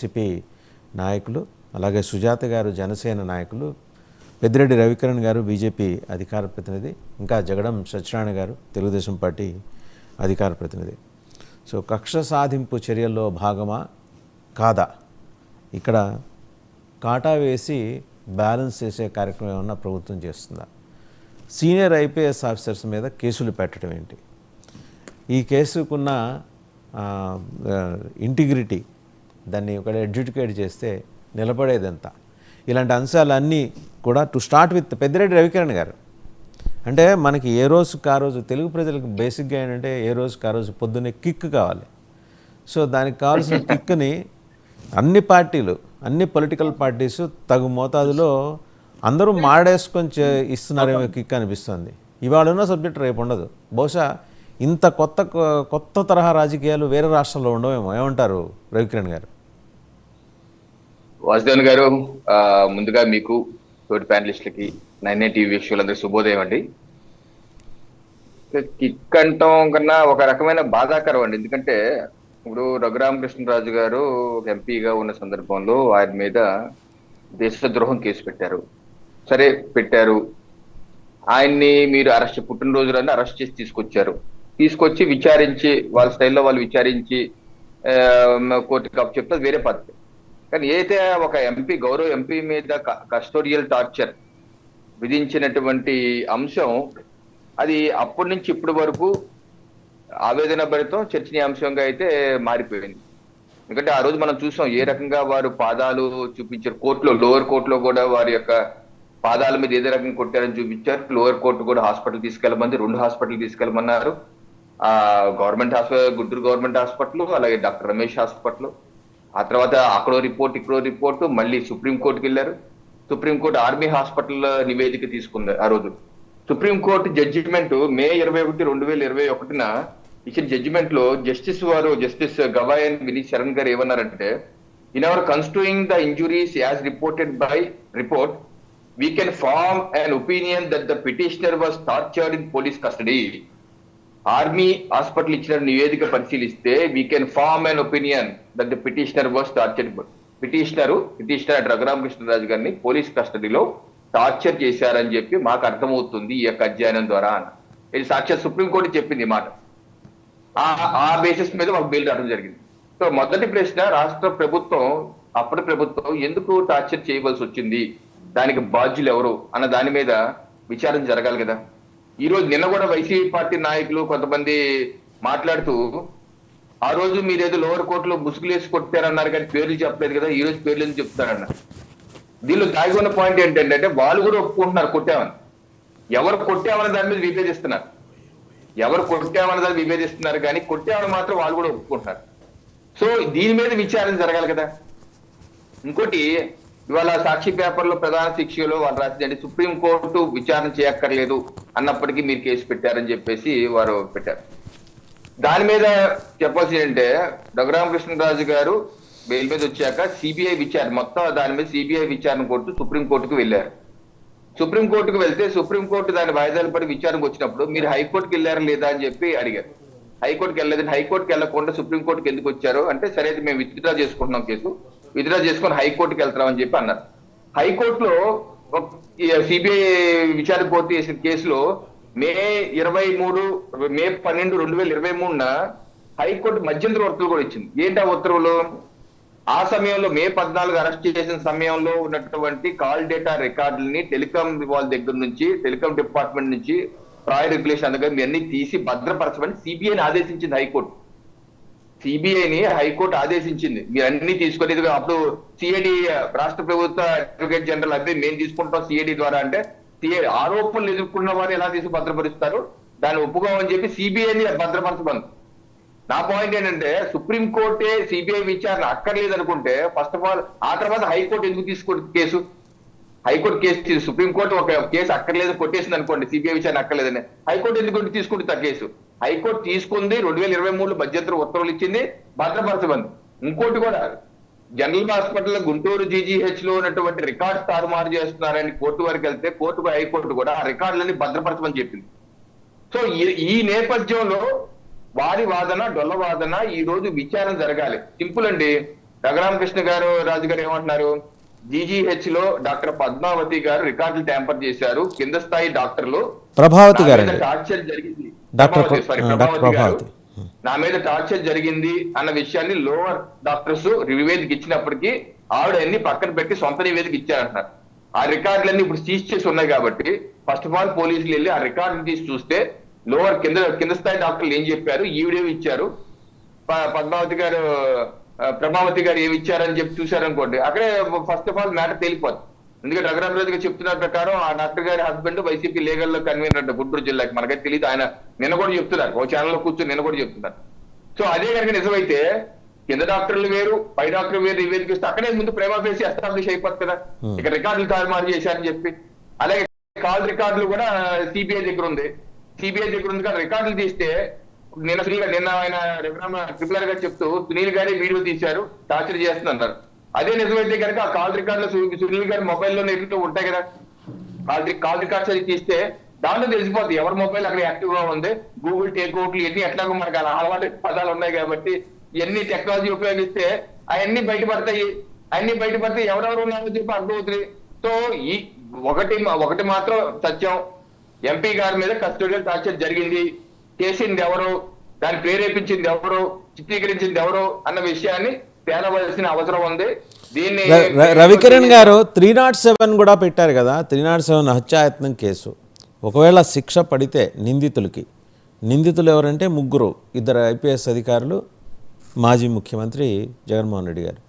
CP నాయకులు, అలాగే సుజాత గారు జనసేన నాయకులు, పెద్దిరెడ్డి రవికిరణ్ గారు బీజేపీ అధికార ప్రతినిధి, ఇంకా జగడం సత్యనారాయణ గారు తెలుగుదేశం పార్టీ అధికార ప్రతినిధి. సో కక్ష సాధింపు చర్యల్లో భాగమా కాదా, ఇక్కడ కాటా వేసి బ్యాలెన్స్ చేసే కార్యక్రమం ఏమన్నా ప్రభుత్వం చేస్తుందా? సీనియర్ ఐపీఎస్ ఆఫీసర్స్ మీద కేసులు పెట్టడం ఏంటి? ఈ కేసుకున్న ఇంటిగ్రిటీ, దాన్ని ఒక అడ్జుడికేట్ చేస్తే నిలబడేది ఎంత? ఇలాంటి అంశాలన్నీ కూడా to start with Peddireddy Ravikiran గారు. అంటే మనకి ఏ రోజుకి ఆ రోజు తెలుగు ప్రజలకు బేసిక్గా ఏంటంటే ఏ రోజుకి ఆ రోజు పొద్దున్నే కిక్ కావాలి. సో దానికి కావాల్సిన కిక్ని అన్ని పార్టీలు, అన్ని పొలిటికల్ పార్టీస్ తగు మోతాదులో అందరూ మాడేసుకొని ఇస్తున్నారేమో కిక్ అనిపిస్తుంది. ఇవాళ ఉన్న సబ్జెక్ట్ రేపు ఉండదు. బహుశా ఇంత కొత్త తరహా రాజకీయాలు వేరే రాష్ట్రాల్లో ఉండవేమో. ఏమంటారు రవికిరణ్ గారు? వాసుదేవన్ గారు, ముందుగా మీకు తోటి ప్యానలిస్టులకి 9 టీవీ వీక్షకులందరికీ శుభోదయం అండి. కిక్ అంటాం కన్నా ఒక రకమైన బాధాకరం అండి. ఎందుకంటే ఇప్పుడు రఘురామకృష్ణరాజు గారు ఒక ఎంపీగా ఉన్న సందర్భంలో ఆయన మీద దేశద్రోహం కేసు పెట్టారు. సరే పెట్టారు, ఆయన్ని మీరు పుట్టినరోజులన్నీ అరెస్ట్ చేసి తీసుకొచ్చి విచారించి వాళ్ళ స్టైల్లో వాళ్ళు విచారించి కోర్టుకి అప్పు చెప్తే వేరే పద్ధతి. కానీ ఏదైతే ఒక ఎంపీ, గౌరవ ఎంపీ మీద కస్టోడియల్ టార్చర్ విధించినటువంటి అంశం, అది అప్పటి నుంచి ఇప్పటి వరకు ఆవేదన భరితం చర్చనీయాంశంగా అయితే మారిపోయింది. ఎందుకంటే ఆ రోజు మనం చూసాం ఏ రకంగా వారు పాదాలు చూపించారు కోర్టులో, లోవర్ కోర్టులో కూడా వారి యొక్క పాదాల మీద ఏదే రకంగా కొట్టారని చూపించారు. లోవర్ కోర్టు కూడా హాస్పిటల్ తీసుకెళ్ళమంది, 2 హాస్పిటల్ తీసుకెళ్ళమన్నారు. Government hospital, Guntur government hospital, అలాగే డాక్టర్ రమేష్ హాస్పిటల్. ఆ తర్వాత అక్కడో రిపోర్టు, మళ్ళీ సుప్రీంకోర్టుకి వెళ్ళారు. సుప్రీంకోర్టు ఆర్మీ హాస్పిటల్ నివేదిక తీసుకుంది. ఆ రోజు సుప్రీంకోర్టు జడ్జిమెంట్ మే 21, 2021 ఇచ్చిన జడ్జిమెంట్ లో జస్టిస్ గవాయ్ అండ్ వినీత్ శరణ్ గారు ఏమన్నారంటే, in our construing the injuries as reported by report we can form an opinion that the petitioner was tortured in police custody. Army hospital ఇచ్చిన నివేదిక పరిశీలిస్తే we can form an opinion that the petitioner was tortured. Petitioner Raghurama Krishna Raju గారిని police కస్టడీలో torture చేశారని చెప్పి మాకు అర్థమవుతుంది ఈ యొక్క అధ్యయనం ద్వారా అన్న. ఇది సాక్షాత్ సుప్రీంకోర్టు చెప్పింది మాట. ఆ బేసిస్ మీద మాకు బెయిల్ రావడం జరిగింది. సో మొదటి ప్రశ్న, రాష్ట్ర ప్రభుత్వం, అప్పటి ప్రభుత్వం ఎందుకు టార్చర్ చేయవలసి వచ్చింది, దానికి బాధ్యులు ఎవరు అన్న దాని మీద విచారణ జరగాలి కదా. ఈ రోజు నిన్న కూడా వైసీపీ పార్టీ నాయకులు కొంతమంది మాట్లాడుతూ, ఆ రోజు మీరేదో లోవర్ కోర్టులో ముసుగులేసి కొట్టారన్నారు కానీ పేర్లు చెప్పలేదు కదా, ఈ రోజు పేర్లు ఎందుకు చెప్తారన్న. దీనిలో దాగి ఉన్న పాయింట్ ఏంటంటే వాళ్ళు కూడా ఒప్పుకుంటున్నారు కొట్టామని. ఎవరు కొట్టామన్న దాని మీద విభేదిస్తున్నారు కానీ కొట్టామని మాత్రం వాళ్ళు కూడా ఒప్పుకుంటున్నారు. సో దీని మీద విచారణ జరగాలి కదా. ఇంకోటి, ఇవాళ సాక్షి పేపర్లో ప్రధాన శిక్షలో వాళ్ళు రాసిందంటే సుప్రీంకోర్టు విచారణ చేయక్కర్లేదు అన్నప్పటికీ మీరు కేసు పెట్టారని చెప్పేసి వారు పెట్టారు. దాని మీద చెప్పాల్సింది అంటే, రఘురామకృష్ణరాజు గారు బెయిల్ మీద వచ్చాక సిబిఐ విచారణ, మొత్తం దాని మీద సిబిఐ విచారణ కోర్టు సుప్రీంకోర్టుకు వెళ్ళారు. సుప్రీంకోర్టుకు వెళ్తే సుప్రీంకోర్టు దాని వాయిదాలు పడి విచారణకు వచ్చినప్పుడు మీరు హైకోర్టుకి వెళ్ళారా లేదా అని చెప్పి అడిగారు. హైకోర్టుకి వెళ్ళలేదని, హైకోర్టుకి వెళ్లకుండా సుప్రీంకోర్టుకి ఎందుకు వచ్చారు అంటే, సరే అయితే మేము విత్డ్రా చేసుకుంటున్నాం, కేసు విత్డ్రా చేసుకొని హైకోర్టుకి వెళ్తామని చెప్పి అన్నారు. హైకోర్టులో సిబిఐ విచారణ కోర్టు చేసిన కేసులో మే 12, 2023 హైకోర్టు మధ్యంతర ఉత్తర్వులు కూడా ఇచ్చింది. ఏంటి ఆ ఉత్తర్వులు? ఆ సమయంలో మే 14 అరెస్ట్ చేసిన సమయంలో ఉన్నటువంటి కాల్ డేటా రికార్డులని టెలికాం వాళ్ళ దగ్గర నుంచి, టెలికాం డిపార్ట్మెంట్ నుంచి ప్రాయర్ రెగ్యులేషన్ దగ్గర మీ అన్ని తీసి భద్రపరచమని సిబిఐని ఆదేశించింది హైకోర్టు. సిబిఐని హైకోర్టు ఆదేశించింది, మీరు అన్ని తీసుకొని. అప్పుడు సిఐడి, రాష్ట్ర ప్రభుత్వ అడ్వకేట్ జనరల్ అదే మేము తీసుకుంటాం సిఐడి ద్వారా అంటే, ఆరోపణలు ఎదుర్కొన్న వారు ఎలా తీసి భద్రపరుస్తారు, దాన్ని ఒప్పుకోమని చెప్పి సిబిఐని భద్రపరచమని. నా పాయింట్ ఏంటంటే, సుప్రీంకోర్టే సిబిఐ విచారణ అక్కర్లేదు అనుకుంటే ఫస్ట్ ఆఫ్ ఆల్ ఆ తర్వాత హైకోర్టు ఎందుకు తీసుకోండి కేసు? హైకోర్టు కేసు, సుప్రీంకోర్టు ఒక కేసు అక్కర్లేదు కొట్టేసింది అనుకోండి, సిబిఐ విచారణ అక్కర్లేదని, హైకోర్టు ఎందుకు తీసుకుంటుంది ఆ కేసు? హైకోర్టు తీసుకుంది, 2023 మధ్యంతర ఉత్తర్వులు ఇచ్చింది, భద్రపరచమంది. ఇంకోటి కూడా, జనరల్ హాస్పిటల్ గుంటూరు జీజీహెచ్ లో ఉన్నటువంటి రికార్డ్స్ తారుమారు చేస్తున్నారని కోర్టు వరకు వెళ్తే హైకోర్టు కూడా ఆ రికార్డులని భద్రపరచమని చెప్పింది. సో ఈ నేపథ్యంలో వారి వాదన, డొల్ల వాదన ఈ రోజు విచారణ జరగాలి. సింపుల్ అండి. రఘురామకృష్ణ రాజు గారు ఏమంటున్నారు? జీజీహెచ్ లో డాక్టర్ పద్మావతి గారు రికార్డులు ట్యాంపర్ చేశారు, కింద స్థాయి డాక్టర్లు ప్రభావతి గారు టార్చర్ జరిగింది, డాక్టర్ ప్రభావతి గారు ప్రభావతి నా మీద టార్చర్ జరిగింది అన్న విషయాన్ని లోవర్ డాక్టర్స్ నివేదిక ఇచ్చినప్పటికీ ఆవిడ అన్ని పక్కన పెట్టి సొంత నివేదిక ఇచ్చారంటున్నారు. ఆ రికార్డులన్నీ ఇప్పుడు సీజ్ చేసి ఉన్నాయి కాబట్టి ఫస్ట్ ఆఫ్ ఆల్ పోలీసులు వెళ్ళి ఆ రికార్డు తీసి చూస్తే లోవర్ కింద స్థాయి డాక్టర్లు ఏం చెప్పారు, ఈవిడేమి ఇచ్చారు, ప్రభావతి గారు ఏమి ఇచ్చారని చెప్పి చూశారనుకోండి, అక్కడే ఫస్ట్ ఆఫ్ ఆల్ మ్యాటర్ తేలిపోతుంది. ఎందుకంటే రఘురామరాజు గారు చెప్తున్న ప్రకారం ఆ డాక్టర్ గారి హస్బెండ్ వైసీపీ లీగల్ కన్వీనర్ అంట గుంటూరు జిల్లాకి. మనకైతే తెలియదు, ఆయన నిన్న కూడా చెప్తున్నారు, ఓ ఛానల్లో కూర్చొని నిన్న కూడా చెప్తున్నారు. సో అదే కనుక నిజమైతే కింద డాక్టర్లు వేరు పై డాక్టర్ వేరు నివేదిక ఇస్తే అక్కడే ముందు ప్రేమ ఫేసి ఎస్టాబ్లిష్ అయిపోతుంది కదా, ఇక రికార్డులు తారుమారు చేశారని చెప్పి. అలాగే కాల్ రికార్డులు కూడా సిబిఐ దగ్గర ఉంది, కానీ రికార్డులు తీస్తే నిన్న ఆయన ట్రిపులర్ గారు చెప్తూ సునీల్ గారి వీడియో తీశారు, టార్చర్ చేస్తున్నారు. అదే నిజమైతే కనుక ఆ కాల్ రికార్డులో సునీల్ గారి మొబైల్లో నెట్లో ఉంటాయి కదా, కాల్ రికార్డ్స్ అది తీస్తే దాంట్లో తెలిసిపోతుంది ఎవరి మొబైల్ అక్కడ యాక్టివ్ గా ఉంది. గూగుల్ టేక్అవుట్లు ఇవన్నీ ఎట్లాగో మనకు అలా అలవాటు పదాలు ఉన్నాయి కాబట్టి ఇవన్నీ టెక్నాలజీ ఉపయోగిస్తే అవన్నీ బయటపడతాయి. ఎవరెవరు ఉన్నారో చెప్పి అర్థమవుతుంది. సో ఈ ఒకటి మాత్రం సత్యం, ఎంపీ గారి మీద కస్టోడియల్ టార్చర్ జరిగింది, చేసింది ఎవరు, దాన్ని ప్రేరేపించింది ఎవరు, చిత్రీకరించింది ఎవరు అన్న విషయాన్ని తేలవలసిన అవసరం ఉంది. దీన్ని రవికిరణ్ గారు 307 కూడా పెట్టారు కదా, 307 హత్యాయత్నం కేసు. ఒకవేళ శిక్ష పడితే నిందితులు ఎవరంటే 3, 2 IPS అధికారులు, మాజీ ముఖ్యమంత్రి జగన్మోహన్ రెడ్డి గారు.